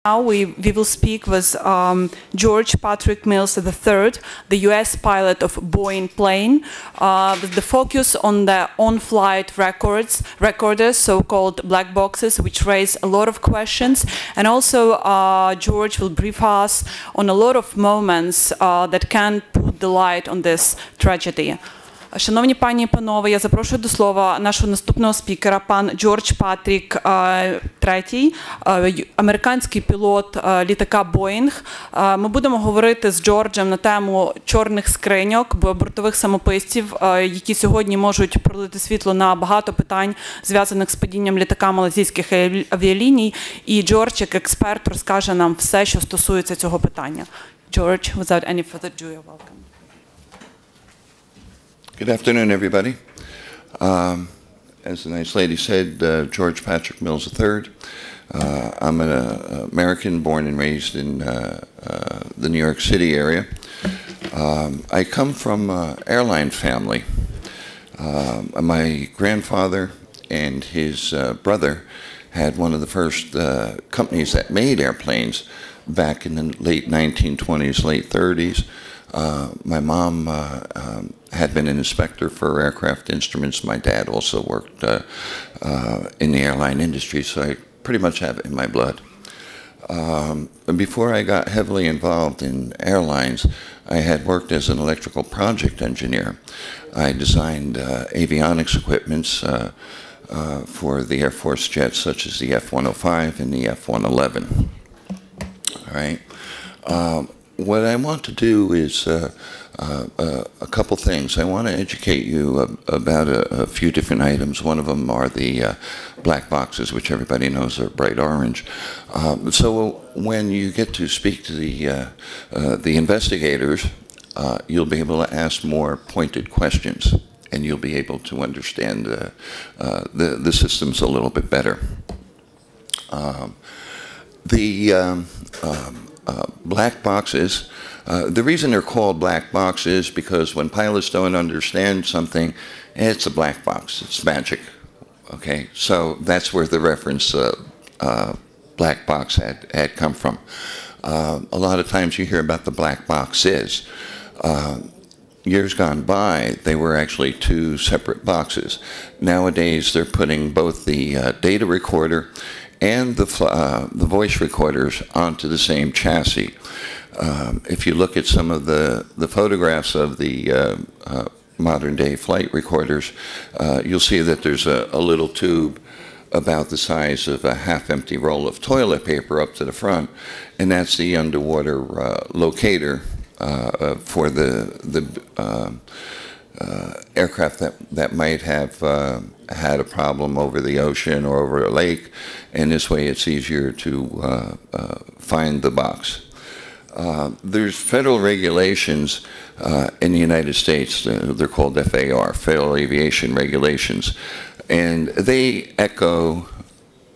Now we will speak with George Patrick Mills III, the US pilot of Boeing plane, with the focus on the on-flight recorders, so-called black boxes, which raise a lot of questions. And also George will brief us on a lot of moments that can put the light on this tragedy. Шановні пані і панове, я запрошую до слова нашого наступного спікера, пан Джордж Патрік III, американський пілот літака Боїнг. Ми будемо говорити з Джорджем на тему чорних скриньок, бортових самописців, які сьогодні можуть пролити світло на багато питань, зв'язаних з падінням літака малайзійських авіаліній. І Джордж, як експерт, розкаже нам все, що стосується цього питання. George, without any further ado, you're welcome. Good afternoon, everybody. As the nice lady said, George Patrick Mills III. I'm an American born and raised in the New York City area. I come from an airline family. My grandfather and his brother had one of the first companies that made airplanes back in the late 1920s, late 30s. My mom had been an inspector for aircraft instruments. My dad also worked in the airline industry, so I pretty much have it in my blood. Before I got heavily involved in airlines, I had worked as an electrical project engineer. I designed avionics equipments for the Air Force jets, such as the F-105 and the F-111. All right. What I want to do is a couple things. I want to educate you about a few different items. One of them are the black boxes, which everybody knows are bright orange. So when you get to speak to the investigators, you'll be able to ask more pointed questions, and you'll be able to understand the systems a little bit better. Black boxes, the reason they're called black boxes is because when pilots don't understand something, it's a black box, it's magic, okay? So that's where the reference black box had come from. A lot of times you hear about the black boxes. Years gone by, they were actually two separate boxes. Nowadays, they're putting both the data recorder and the voice recorders onto the same chassis. If you look at some of the photographs of the modern-day flight recorders, you'll see that there's a little tube about the size of a half-empty roll of toilet paper up to the front, and that's the underwater locator for the aircraft that might have had a problem over the ocean or over a lake, and this way it's easier to find the box. There's federal regulations in the United States, they're called FAR, Federal Aviation Regulations, and they echo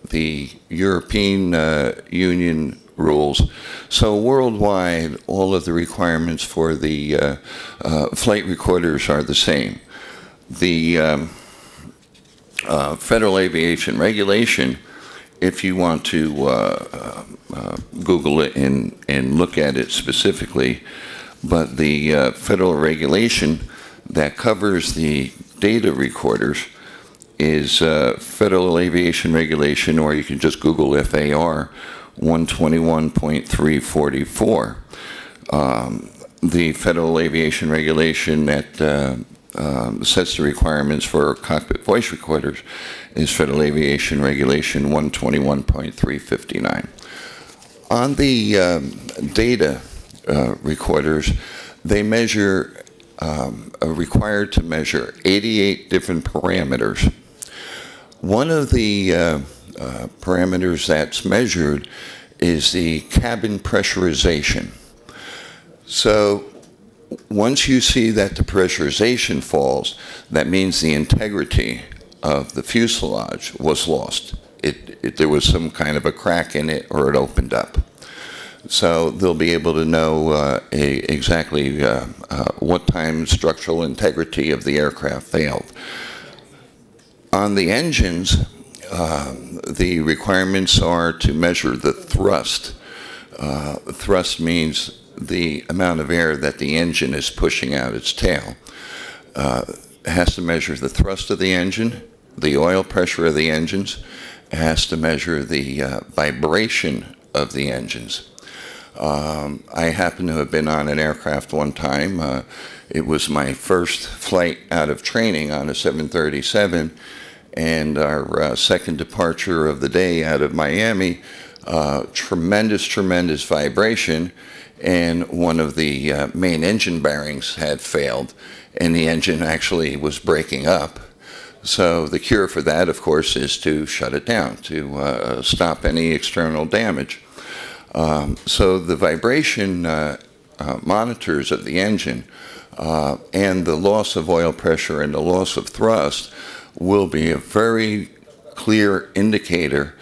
the European Union rules. So worldwide, all of the requirements for the flight recorders are the same. The Federal Aviation Regulation, if you want to Google it and look at it specifically, but the federal regulation that covers the data recorders is Federal Aviation Regulation, or you can just Google FAR 121.344. The Federal Aviation Regulation that sets the requirements for cockpit voice recorders is Federal Aviation Regulation 121.359. On the data recorders, they measure, are required to measure 88 different parameters. One of the parameters that's measured is the cabin pressurization. So once you see that the pressurization falls, that means the integrity of the fuselage was lost. There was some kind of a crack in it, or it opened up. So they'll be able to know exactly what time structural integrity of the aircraft failed. On the engines, the requirements are to measure the thrust Thrust means the amount of air that the engine is pushing out its tail. It has to measure the thrust of the engine, the oil pressure of the engines. It has to measure the vibration of the engines. I happen to have been on an aircraft one time. It was my first flight out of training on a 737, and our second departure of the day out of Miami. Tremendous vibration, and one of the main engine bearings had failed, and the engine actually was breaking up. So the cure for that, of course, is to shut it down, to stop any external damage. So the vibration monitors of the engine and the loss of oil pressure and the loss of thrust will be a very clear indicator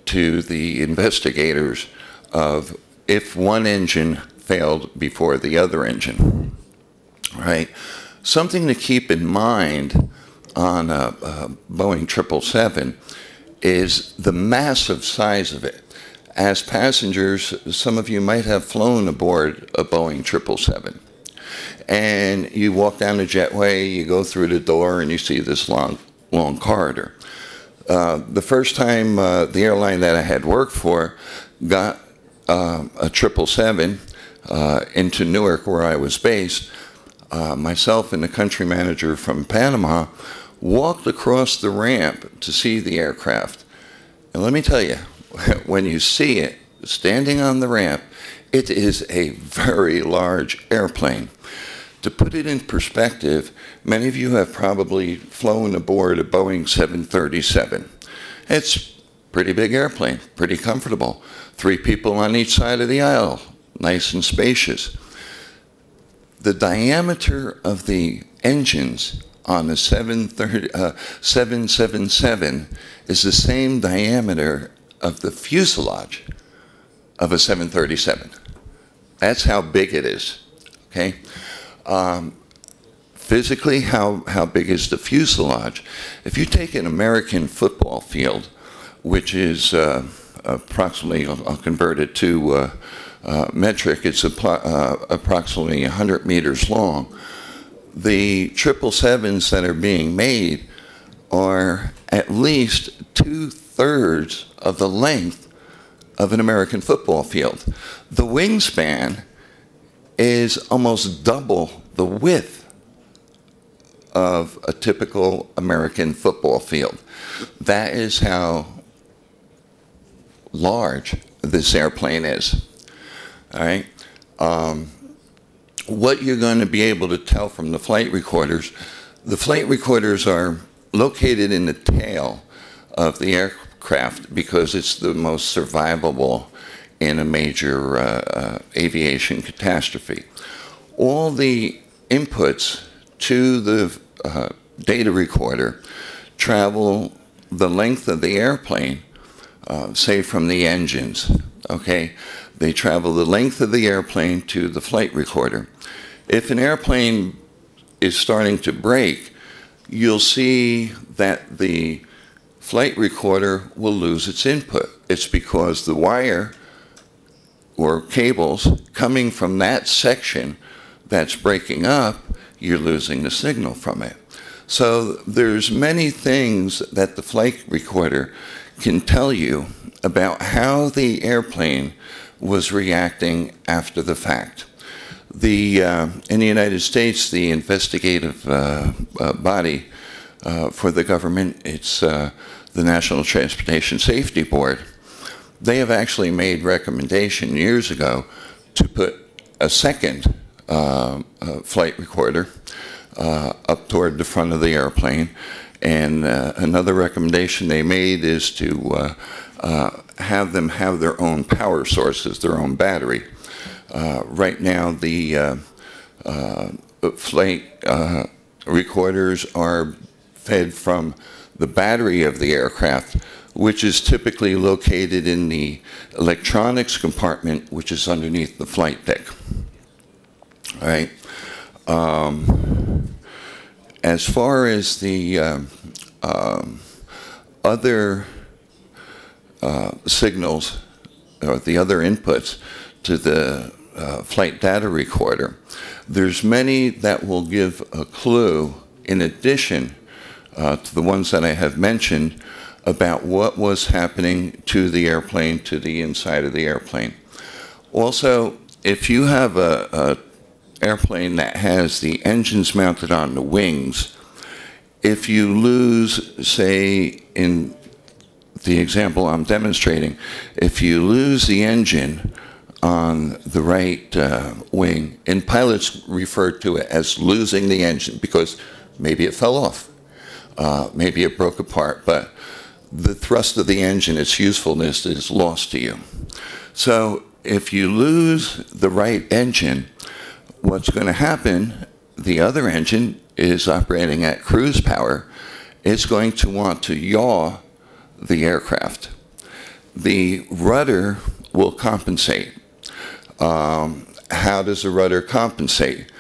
to the investigators of if one engine failed before the other engine. Right? Something to keep in mind on a Boeing 777 is the massive size of it. As passengers, some of you might have flown aboard a Boeing 777. And you walk down the jetway, you go through the door, and you see this long corridor. The first time the airline that I had worked for got a 777 into Newark, where I was based, myself and the country manager from Panama walked across the ramp to see the aircraft. And let me tell you, when you see it standing on the ramp, it is a very large airplane. To put it in perspective, many of you have probably flown aboard a Boeing 737. It's a pretty big airplane, pretty comfortable. 3 people on each side of the aisle, nice and spacious. The diameter of the engines on the 777 is the same diameter of the fuselage of a 737. That's how big it is, okay? Physically, how big is the fuselage? If you take an American football field, which is approximately, I'll convert it to metric, it's approximately 100 meters long. The 777s that are being made are at least 2/3 of the length of an American football field. The wingspan is almost double the width of a typical American football field. That is how large this airplane is. All right. What you're going to be able to tell from the flight recorders are located in the tail of the aircraft because it's the most survivable in a major aviation catastrophe. All the inputs to the data recorder travel the length of the airplane, say from the engines, okay? They travel the length of the airplane to the flight recorder. If an airplane is starting to break, you'll see that the flight recorder will lose its input. It's because the wire or cables coming from that section that's breaking up, you're losing the signal from it. So there's many things that the flight recorder can tell you about how the airplane was reacting after the fact. In the United States, the investigative body for the government, it's the National Transportation Safety Board. They have actually made recommendation years ago to put a second flight recorder up toward the front of the airplane. And another recommendation they made is to have them have their own power sources, their own battery. Right now, the flight recorders are fed from the battery of the aircraft, which is typically located in the electronics compartment, which is underneath the flight deck. All right. As far as the other signals or the other inputs to the flight data recorder, there's many that will give a clue in addition to the ones that I have mentioned about what was happening to the airplane, to the inside of the airplane. Also, if you have a airplane that has the engines mounted on the wings, if you lose, say, in the example I'm demonstrating, if you lose the engine on the right wing, and pilots refer to it as losing the engine because maybe it fell off, maybe it broke apart, but the thrust of the engine, its usefulness, is lost to you. So if you lose the right engine, what's going to happen, the other engine is operating at cruise power. It's going to want to yaw the aircraft. The rudder will compensate. How does the rudder compensate?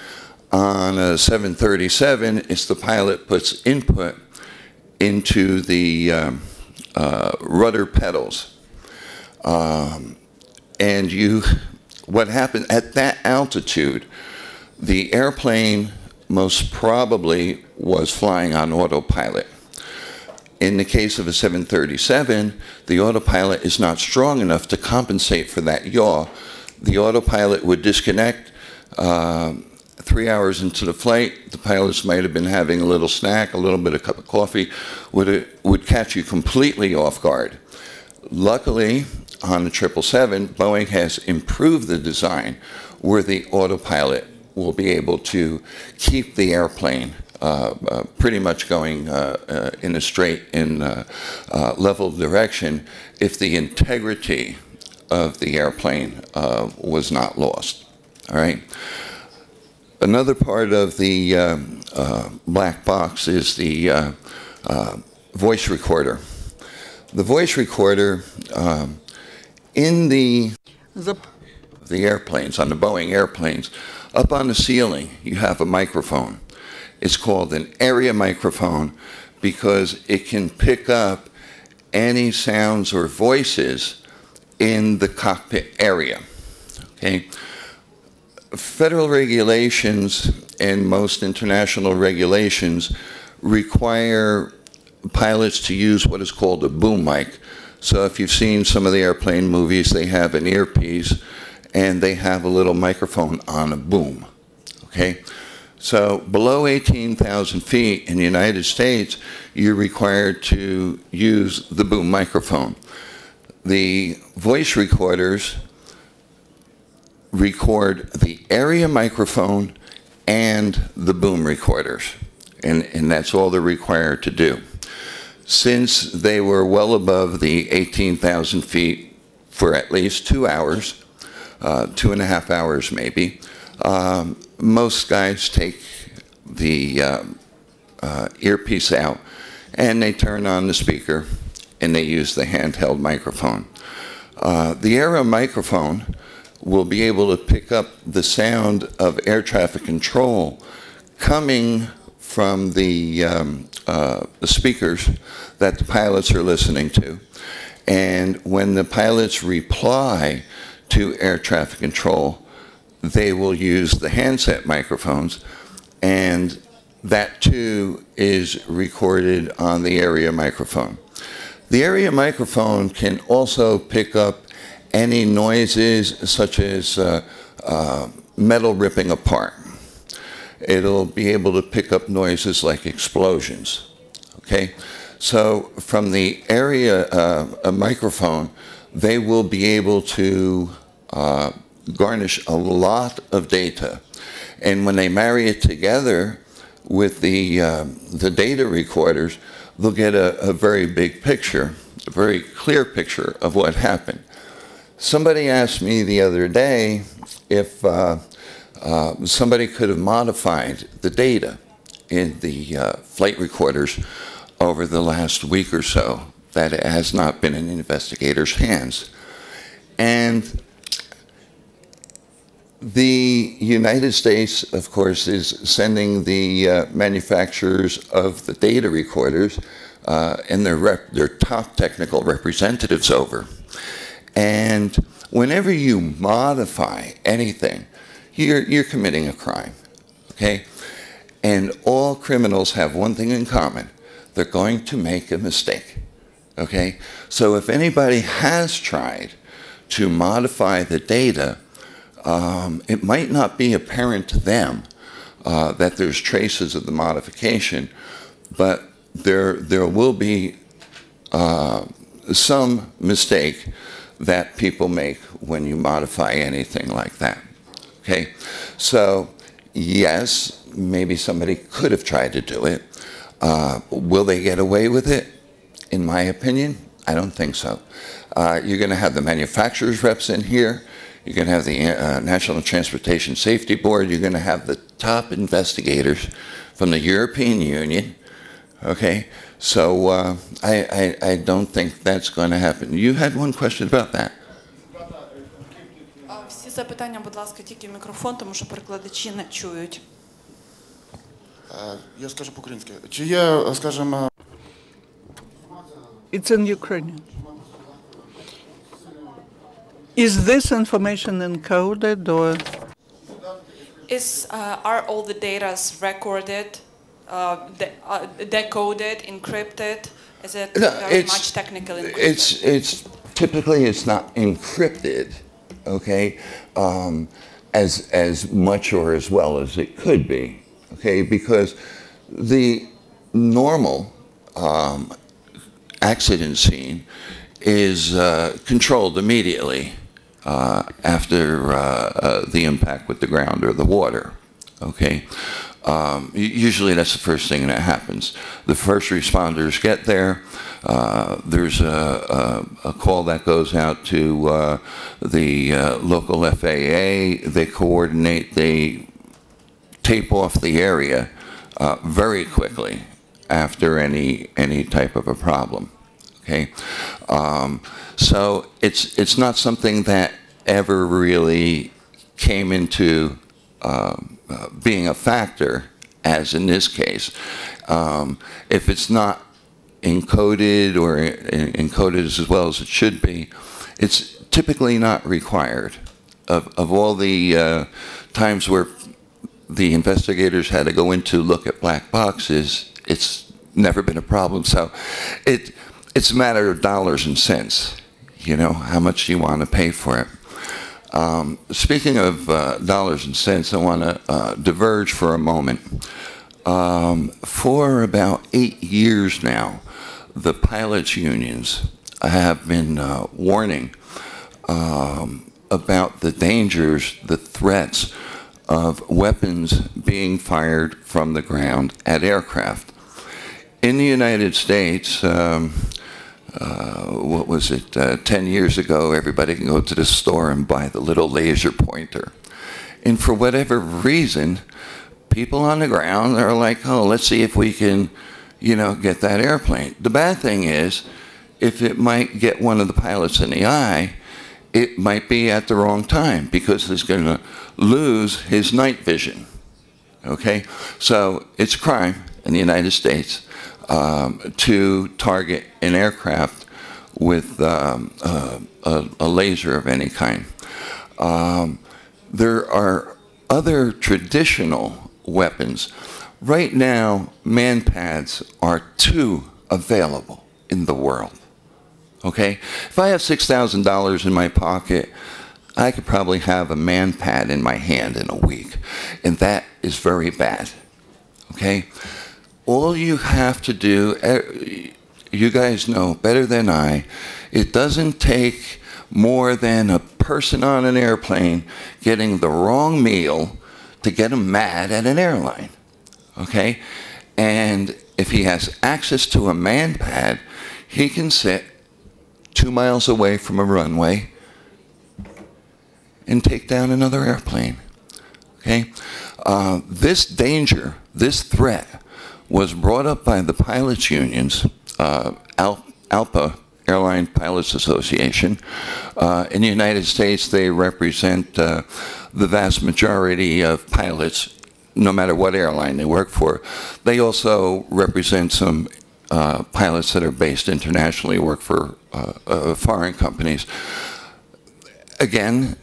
On a 737, it's the pilot puts input into the rudder pedals. And what happened at that altitude, the airplane most probably was flying on autopilot. In the case of a 737, the autopilot is not strong enough to compensate for that yaw. The autopilot would disconnect 3 hours into the flight. The pilots might have been having a little snack, a little bit of cup of coffee, would catch you completely off guard. Luckily, on the 777, Boeing has improved the design where the autopilot will be able to keep the airplane pretty much going in a straight and level direction if the integrity of the airplane was not lost. All right. Another part of the black box is the voice recorder. The voice recorder in the airplanes, on the Boeing airplanes, up on the ceiling, you have a microphone. It's called an area microphone because it can pick up any sounds or voices in the cockpit area. Okay? Federal regulations and most international regulations require pilots to use what is called a boom mic. So if you've seen some of the airplane movies, they have an earpiece and they have a little microphone on a boom. Okay? So below 18,000 feet in the United States, you're required to use the boom microphone. The voice recorders record the area microphone and the boom recorders, and that's all they're required to do. Since they were well above the 18,000 feet for at least 2 hours, 2.5 hours maybe, most guys take the earpiece out and they turn on the speaker and they use the handheld microphone. The area microphone will be able to pick up the sound of air traffic control coming from the speakers that the pilots are listening to. And when the pilots reply to air traffic control, they will use the handset microphones, and that too is recorded on the area microphone. The area microphone can also pick up any noises such as metal ripping apart. It'll be able to pick up noises like explosions. Okay? So from the area microphone, they will be able to garnish a lot of data. And when they marry it together with the data recorders, they'll get a very big picture, a very clear picture of what happened. Somebody asked me the other day if somebody could have modified the data in the flight recorders over the last week or so, that it has not been in investigators' hands. And the United States, of course, is sending the manufacturers of the data recorders and their top technical representatives over. And whenever you modify anything, you're committing a crime, okay? And all criminals have one thing in common. They're going to make a mistake, okay? So if anybody has tried to modify the data, it might not be apparent to them that there's traces of the modification, but there will be some mistake that people make when you modify anything like that, okay? So yes, maybe somebody could have tried to do it. Will they get away with it? In my opinion, I don't think so. You're going to have the manufacturers' reps in here. You're going to have the National Transportation Safety Board. You're going to have the top investigators from the European Union. Okay, so I don't think that's going to happen. You had one question about that. Всі запитання, будь ласка, тільки в мікрофон, тому що перекладачі не чують. Я скажу по-українськи. Чи є, скажімо... It's in Ukrainian. Is this information encoded or? Are all the data recorded, decoded, encrypted? Is it very much technical encrypted? It's typically it's not encrypted, okay, as much or as well as it could be, okay, because the normal accident scene is controlled immediately after the impact with the ground or the water, okay? Usually that's the first thing that happens. The first responders get there. There's a call that goes out to the local FAA. They coordinate. They tape off the area very quickly after any type of a problem. Okay, so it's not something that ever really came into being a factor, as in this case. If it's not encoded or encoded as well as it should be, it's typically not required. Of all the times where the investigators had to go in to look at black boxes, it's never been a problem. So it's a matter of dollars and cents, you know, how much you want to pay for it. Speaking of dollars and cents, I want to diverge for a moment. For about 8 years now, the pilots' unions have been warning about the dangers, the threats of weapons being fired from the ground at aircraft. In the United States, what was it, 10 years ago, everybody can go to the store and buy the little laser pointer. And for whatever reason, people on the ground are like, oh, let's see if we can, you know, get that airplane. The bad thing is, if it might get one of the pilots in the eye, it might be at the wrong time because he's going to lose his night vision. Okay? So it's a crime in the United States to target an aircraft with a laser of any kind. There are other traditional weapons. Right now, man-pads are 2 available in the world. Okay? If I have $6,000 in my pocket, I could probably have a man-pad in my hand in a week. And that is very bad. Okay? All you have to do, you guys know better than I, it doesn't take more than a person on an airplane getting the wrong meal to get him mad at an airline. Okay? And if he has access to a man-pad, he can sit 2 miles away from a runway and take down another airplane. Okay? This danger, this threat, was brought up by the pilots' unions, ALPA, Airline Pilots Association. In the United States, they represent the vast majority of pilots, no matter what airline they work for. They also represent some pilots that are based internationally, work for foreign companies. again,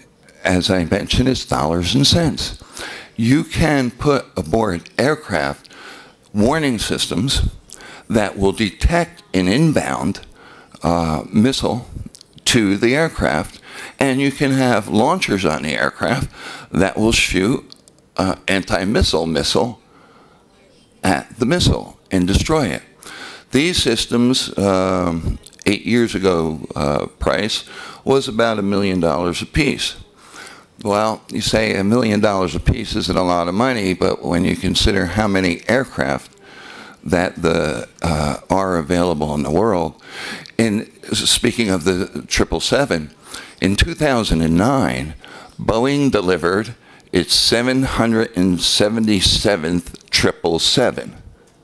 as I mentioned, it's dollars and cents. You can put aboard aircraft warning systems that will detect an inbound missile to the aircraft, and you can have launchers on the aircraft that will shoot anti-missile missile at the missile and destroy it. These systems, 8 years ago, price was about $1 million a piece. Well, you say $1 million a piece isn't a lot of money, but when you consider how many aircraft that are available in the world, speaking of the 777, in 2009, Boeing delivered its 777th 777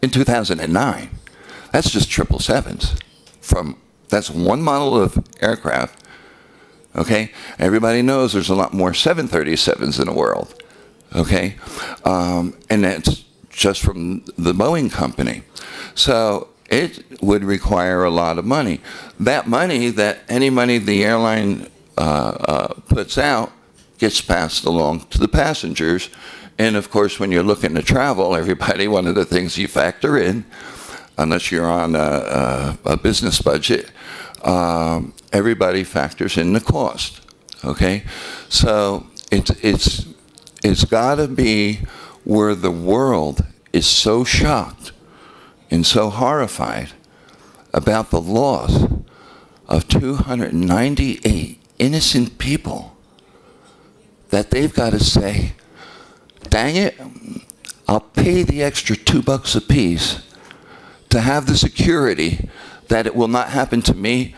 in 2009. That's just 777s. That's one model of aircraft. Okay, everybody knows there's a lot more 737s in the world. Okay, and that's just from the Boeing company. So it would require a lot of money. That money, any money the airline puts out, gets passed along to the passengers. And of course, when you're looking to travel, everybody, one of the things you factor in, unless you're on a business budget, everybody factors in the cost. Okay, so it's got to be where the world is so shocked and so horrified about the loss of 298 innocent people that they've got to say, dang it, I'll pay the extra $2 a piece to have the security that it will not happen to me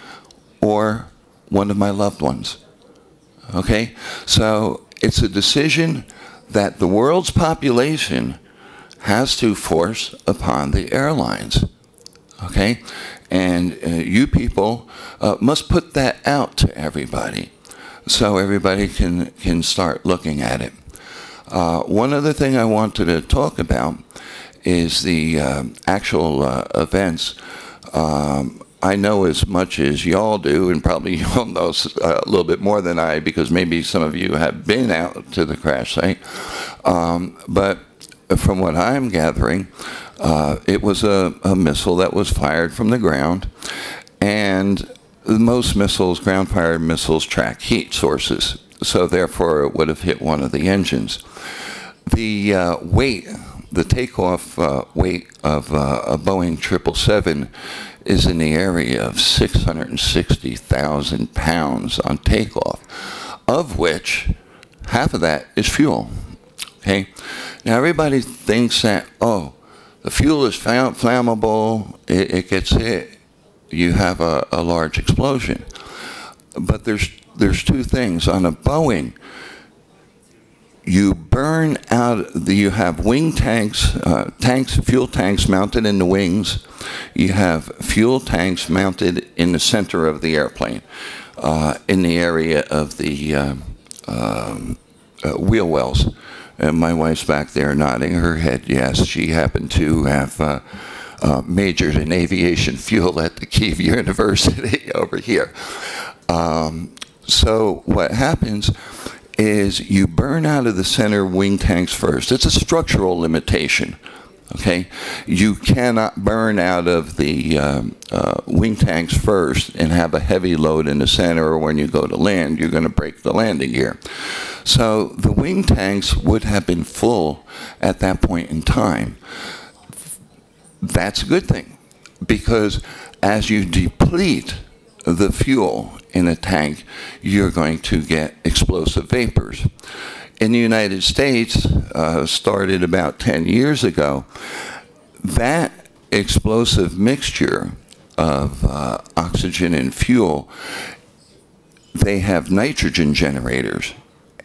or one of my loved ones. Okay? So it's a decision that the world's population has to force upon the airlines. Okay? And you people must put that out to everybody so everybody can start looking at it. One other thing I wanted to talk about is the actual events. I know as much as y'all do, and probably y'all know a little bit more than I, because maybe some of you have been out to the crash site. But from what I'm gathering, it was a missile that was fired from the ground, and most missiles, ground-fired missiles, track heat sources, so therefore it would have hit one of the engines. The the takeoff weight of a Boeing 777 is in the area of 660,000 pounds on takeoff, of which half of that is fuel. Okay, now everybody thinks that, oh, the fuel is flammable, it gets hit, you have a large explosion. But there's two things. On a Boeing, you burn out, you have wing tanks, fuel tanks mounted in the wings. You have fuel tanks mounted in the center of the airplane, in the area of the wheel wells. And my wife's back there nodding her head yes. She happened to have majored in aviation fuel at the Kiev University over here. So what happens is you burn out of the center wing tanks first. It's a structural limitation. Okay, you cannot burn out of the wing tanks first and have a heavy load in the center, or when you go to land, you're going to break the landing gear. So the wing tanks would have been full at that point in time. That's a good thing, because as you deplete the fuel in a tank, you're going to get explosive vapors. In the United States, started about 10 years ago, that explosive mixture of oxygen and fuel, they have nitrogen generators.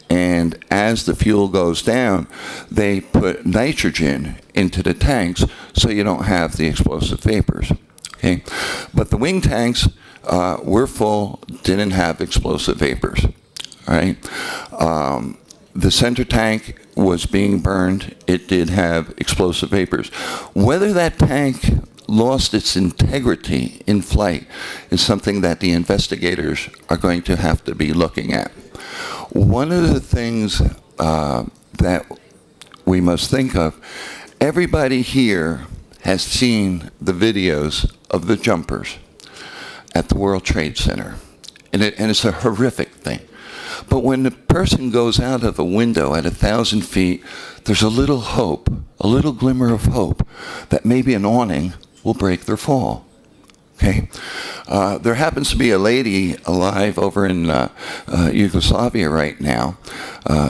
And as the fuel goes down, they put nitrogen into the tanks so you don't have the explosive vapors. Okay? But the wing tanks were full, didn't have explosive vapors. All right? The center tank was being burned. It did have explosive vapors. Whether that tank lost its integrity in flight is something that the investigators are going to have to be looking at. One of the things that we must think of, everybody here has seen the videos of the jumpers at the World Trade Center. And it's a horrific thing. But when the person goes out of a window at 1,000 feet, there's a little hope, a little glimmer of hope that maybe an awning will break their fall. Okay? There happens to be a lady alive over in Yugoslavia right now.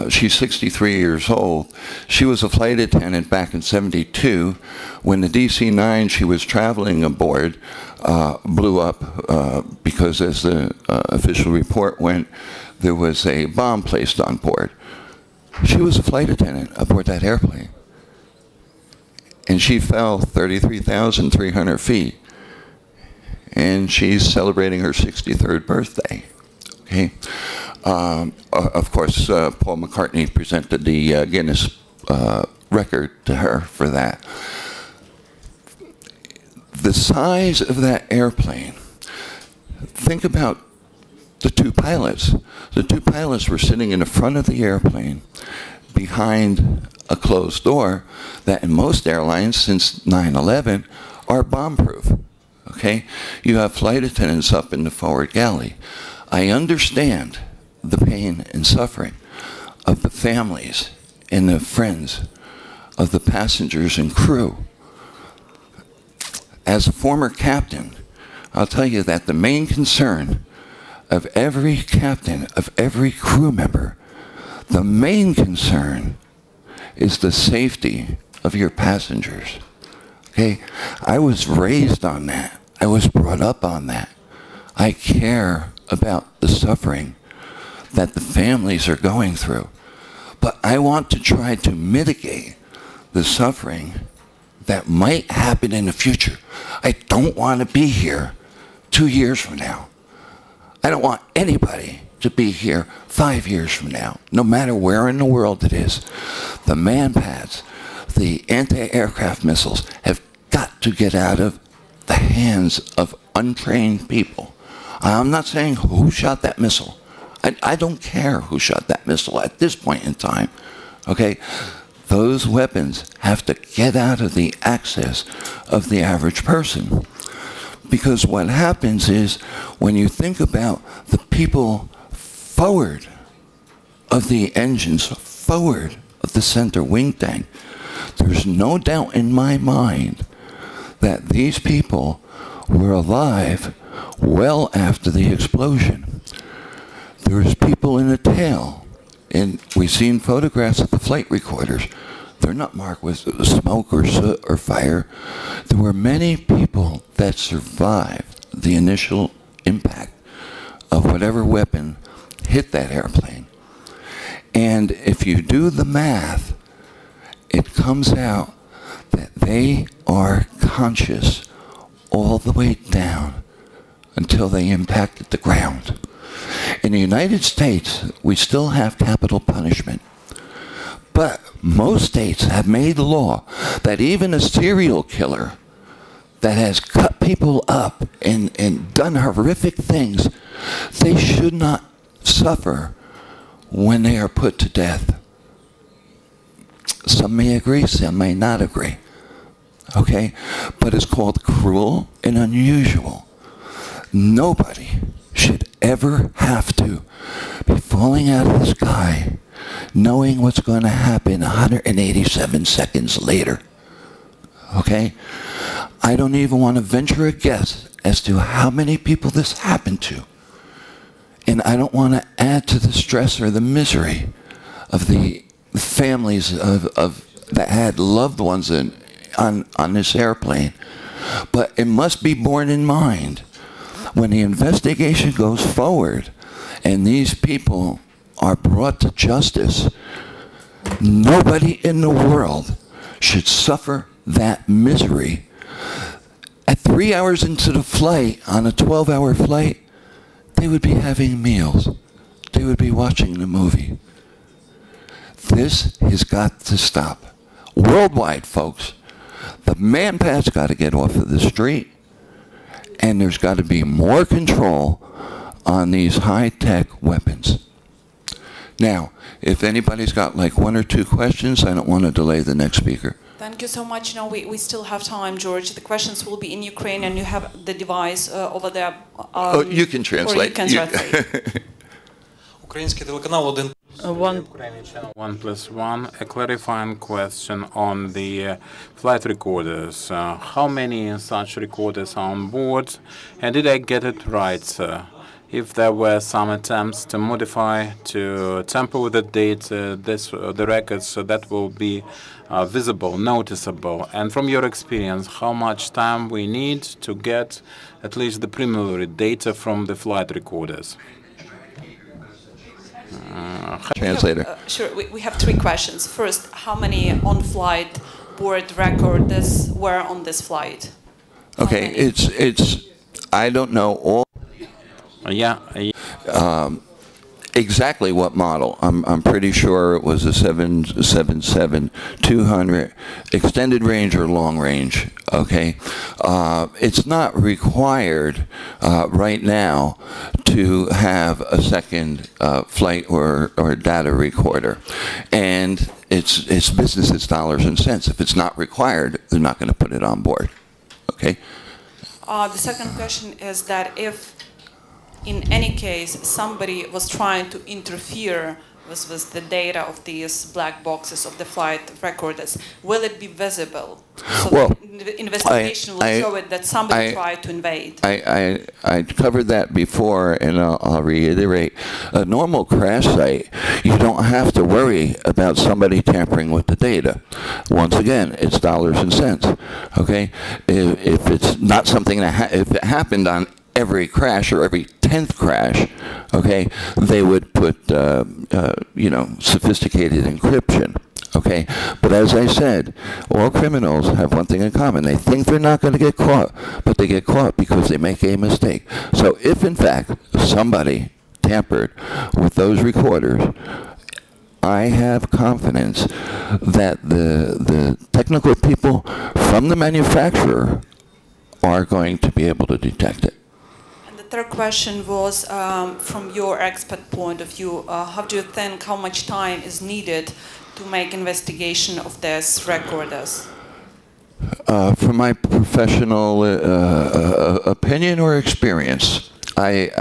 She's 63 years old. She was a flight attendant back in '72 when the DC-9 she was traveling aboard blew up because, as the official report went, there was a bomb placed on board. She was a flight attendant aboard that airplane. And she fell 33,300 feet. And she's celebrating her 63rd birthday. Okay. Of course, Paul McCartney presented the Guinness record to her for that. The size of that airplane, think about the two pilots. The two pilots were sitting in the front of the airplane behind a closed door that in most airlines since 9/11 are bomb-proof. Okay? You have flight attendants up in the forward galley. I understand the pain and suffering of the families and the friends of the passengers and crew. As a former captain, I'll tell you that the main concern of every captain, of every crew member, the main concern is the safety of your passengers. Okay? I was raised on that. I was brought up on that. I care about the suffering that the families are going through. But I want to try to mitigate the suffering that might happen in the future. I don't want to be here 2 years from now. I don't want anybody to be here 5 years from now, no matter where in the world it is. The man-pads, the anti-aircraft missiles have got to get out of the hands of untrained people. I'm not saying who shot that missile. I don't care who shot that missile at this point in time. Okay? Those weapons have to get out of the access of the average person. Because what happens is, when you think about the people forward of the engines, forward of the center wing tank, there's no doubt in my mind that these people were alive well after the explosion. There's people in the tail, and we've seen photographs of the flight recorders. They're not marked with smoke or soot or fire. There were many people that survived the initial impact of whatever weapon hit that airplane. And if you do the math, it comes out that they are conscious all the way down until they impacted the ground. In the United States, we still have capital punishment. But most states have made law that even a serial killer that has cut people up and done horrific things, they should not suffer when they are put to death. Some may agree, some may not agree. Okay? But it's called cruel and unusual. Nobody should ever have to be falling out of the sky knowing what's going to happen 187 seconds later. Okay? I don't even want to venture a guess as to how many people this happened to. And I don't want to add to the stress or the misery of the families of that had loved ones on this airplane. But it must be borne in mind, when the investigation goes forward and these people are brought to justice, nobody in the world should suffer that misery. At 3 hours into the flight, on a 12-hour flight, they would be having meals. They would be watching the movie. This has got to stop. Worldwide, folks. The man-pad's got to get off of the street, and there's got to be more control on these high-tech weapons. Now, if anybody's got like 1 or 2 questions, I don't want to delay the next speaker. Thank you so much. No, we still have time, George. The questions will be in Ukrainian. You have the device over there. You can translate. Or you can translate. Український телеканал 1. Ukrainian channel 1+1. A clarifying question on the flight recorders. How many such recorders are on board? And did I get it right, sir? If there were some attempts to modify, to tamper with the data, the records, so that will be visible, noticeable. And from your experience, how much time we need to get at least the preliminary data from the flight recorders? Translator. Sure, we have 3 questions. First, how many on-flight board recorders were on this flight? Okay, it's I don't know all exactly what model. I'm pretty sure it was a 777-200 extended range or long range. Okay, it's not required right now to have a second flight or data recorder, and it's business. It's dollars and cents. If it's not required, they're not going to put it on board. Okay. The second question is that if in any case somebody was trying to interfere with the data of these black boxes of the flight recorders, will it be visible? So well, the investigation will show it that somebody tried to invade. I covered that before, and I'll reiterate. A normal crash site, you don't have to worry about somebody tampering with the data. Once again, it's dollars and cents. Okay, if it's not something that if it happened on every crash or every 10th crash, okay, they would put sophisticated encryption. Okay, but as I said, all criminals have one thing in common. They think they're not going to get caught, but they get caught because they make a mistake. So if in fact somebody tampered with those recorders, I have confidence that the technical people from the manufacturer are going to be able to detect it. The third question was, from your expert point of view, how do you think how much time is needed to make investigation of these recorders? From my professional opinion or experience, I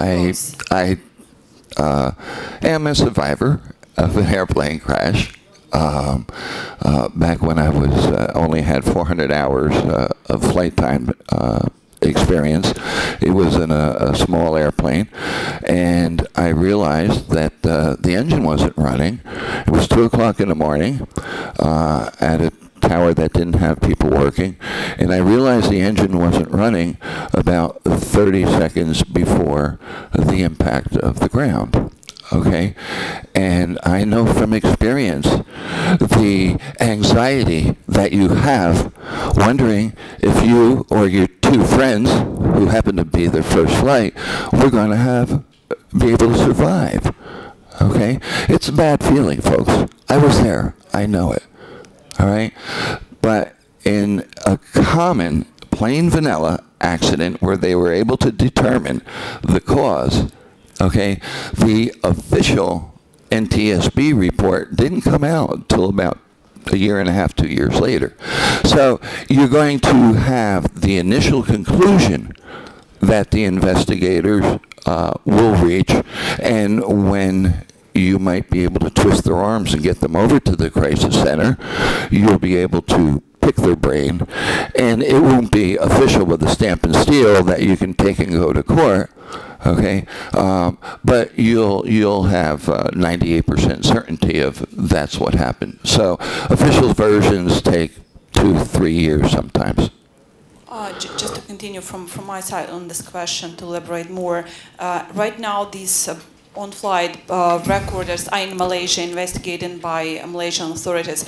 am a survivor of an airplane crash. Back when I was only had 400 hours of flight time experience. It was in a small airplane, and I realized that the engine wasn't running. It was 2 o'clock in the morning at a tower that didn't have people working, and I realized the engine wasn't running about 30 seconds before the impact of the ground. Okay, and I know from experience the anxiety that you have wondering if you or your 2 friends who happen to be their first flight were going to be able to survive. Okay, it's a bad feeling, folks. I was there. I know it. All right, but in a common plain vanilla accident where they were able to determine the cause, okay, the official NTSB report didn't come out until about a year and a half, 2 years later. So you're going to have the initial conclusion that the investigators will reach, and when you might be able to twist their arms and get them over to the crisis center, you'll be able to pick their brain, and it won't be official with a stamp and seal that you can take and go to court. Okay, but you'll have 98% certainty of that's what happened. So official versions take 2-3 years sometimes. Just to continue from my side on this question, to elaborate more, right now these on-flight recorders are in Malaysia, investigated by Malaysian authorities.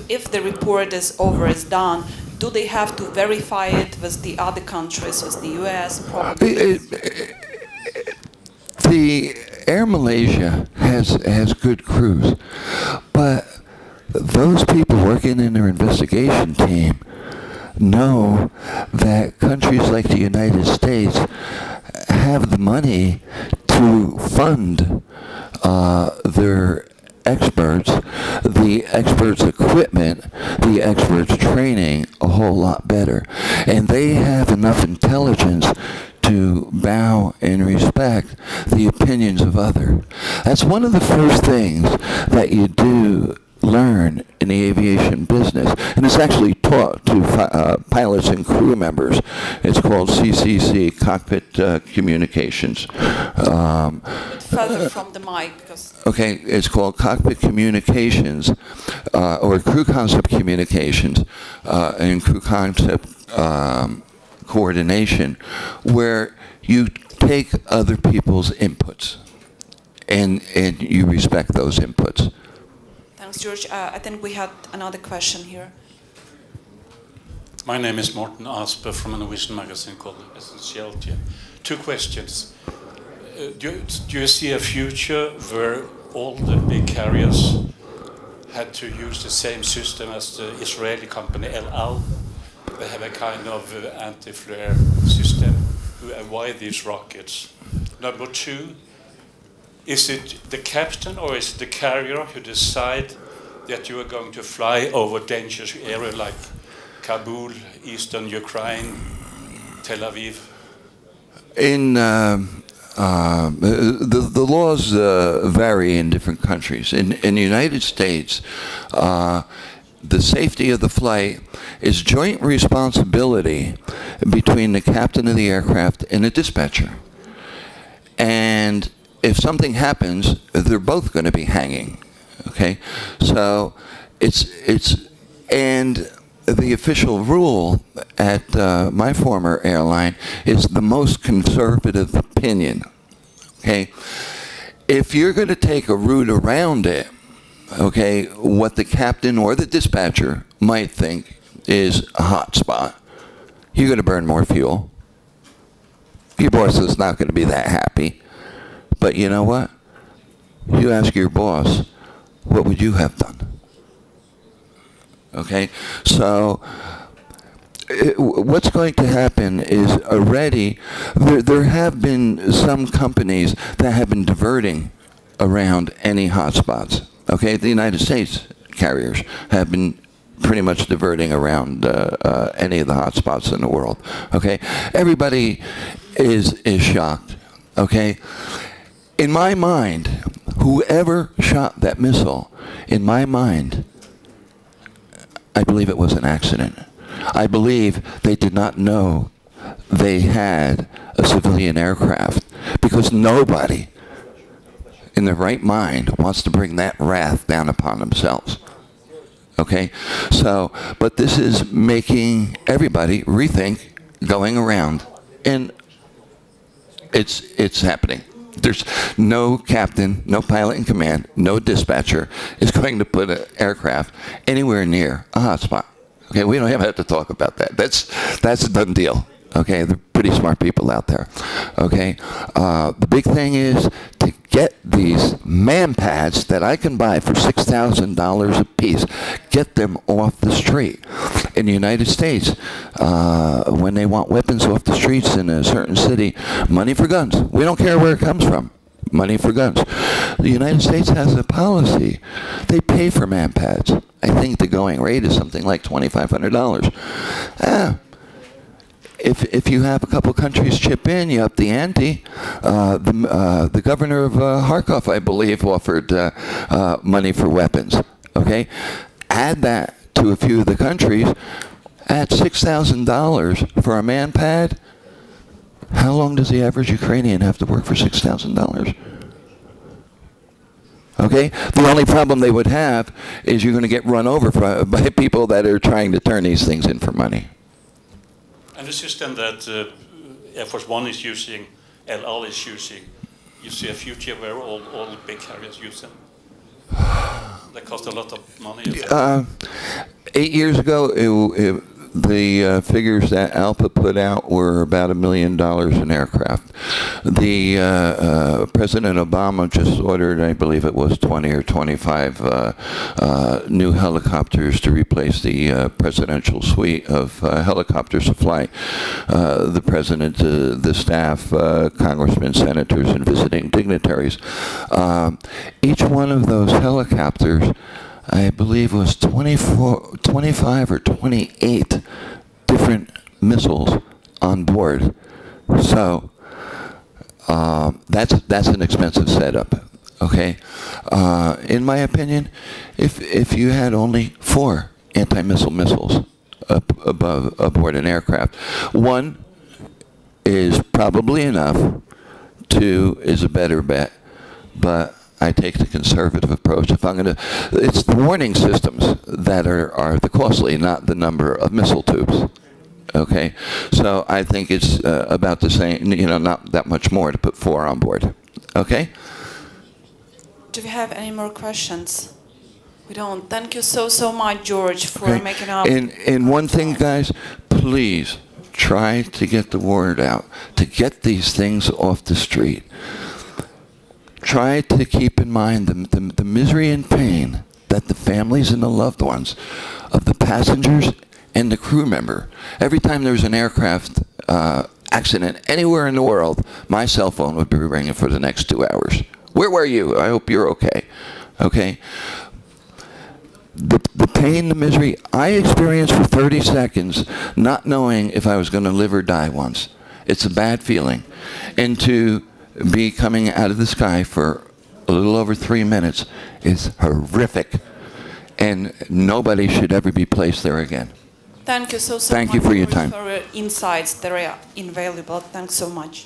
If the report is over, is done, do they have to verify it with the other countries, with the US? Probably. The Air Malaysia has good crews, but those people working in their investigation team know that countries like the United States have the money to fund their experts, the experts' equipment, the experts' training a whole lot better. And they have enough intelligence to bow and respect the opinions of others. That's one of the first things that you do learn in the aviation business, and it's actually taught to pilots and crew members. It's called CCC, Cockpit Communications. Further from the mic, because... Okay, it's called Cockpit Communications, or Crew Concept Communications, and Crew Concept Coordination, where you take other people's inputs, and you respect those inputs. Thanks, George. I think we had another question here. My name is Morten Asper from a Norwegian magazine called Essentiality. 2 questions. Do you see a future where all the big carriers had to use the same system as the Israeli company El Al? They have a kind of anti-flare system to avoid these rockets. Number 2, is it the captain or is it the carrier who decide that you are going to fly over dangerous area like Kabul, eastern Ukraine, Tel Aviv? In the laws vary in different countries. In the United States, the safety of the flight is joint responsibility between the captain of the aircraft and the dispatcher. And if something happens, they're both going to be hanging. Okay, so and the official rule at my former airline is the most conservative opinion. Okay, if you're going to take a route around it, okay, what the captain or the dispatcher might think is a hot spot, you're going to burn more fuel. Your boss is not going to be that happy. But you know what? You ask your boss, what would you have done? Okay, so what's going to happen is already there have been some companies that have been diverting around any hotspots. Okay, the United States carriers have been pretty much diverting around any of the hotspots in the world. Okay, everybody is shocked. Okay, in my mind, whoever shot that missile, in my mind, I believe it was an accident. I believe they did not know they had a civilian aircraft, because nobody in their right mind wants to bring that wrath down upon themselves. Okay? So, but this is making everybody rethink going around, and it's happening. There's no captain, no pilot in command, no dispatcher is going to put an aircraft anywhere near a hotspot. Okay, we don't even have to talk about that. That's a done deal. Okay, they're pretty smart people out there. Okay, the big thing is to get these man pads that I can buy for $6,000 a piece, get them off the street. In the United States, when they want weapons off the streets in a certain city, money for guns. We don't care where it comes from. Money for guns. The United States has a policy. They pay for man pads. I think the going rate is something like $2,500. If you have a couple countries chip in, you up the ante. The governor of Kharkov, I believe, offered money for weapons. Okay, add that to a few of the countries. At $6,000 for a man pad, how long does the average Ukrainian have to work for $6,000? Okay, the only problem they would have is you're going to get run over by people that are trying to turn these things in for money. And the system that Air Force One is using, El Al is using, you see a future where all big carriers use them? That cost a lot of money. 8 years ago, The figures that ALPA put out were about $1 million an aircraft. The President Obama just ordered, I believe it was 20 or 25 new helicopters to replace the presidential suite of helicopters to fly the president, the staff, congressmen, senators, and visiting dignitaries. Each one of those helicopters, I believe, was 25 or 28 different missiles on board. So that's an expensive setup. Okay, in my opinion, if you had only 4 anti-missile missiles aboard an aircraft, 1 is probably enough. 2 is a better bet, but I take the conservative approach. If I'm going to, it's the warning systems that are the costly, not the number of missile tubes. Okay, so I think it's about the same. You know, not that much more to put 4 on board. Okay. Do we have any more questions? We don't. Thank you so much, George, for making up. And one thing, guys, please try to get the word out to get these things off the street. Try to keep in mind the misery and pain that the families and the loved ones of the passengers and the crew member. Every time there's an aircraft accident anywhere in the world, my cell phone would be ringing for the next 2 hours. Where were you? I hope you're okay. Okay? The pain, the misery, I experienced for 30 seconds not knowing if I was going to live or die once. It's a bad feeling. And to be coming out of the sky for a little over 3 minutes is horrific, and nobody should ever be placed there again. Thank you so Thank much you for your time. For your insights. They are invaluable. Thanks so much.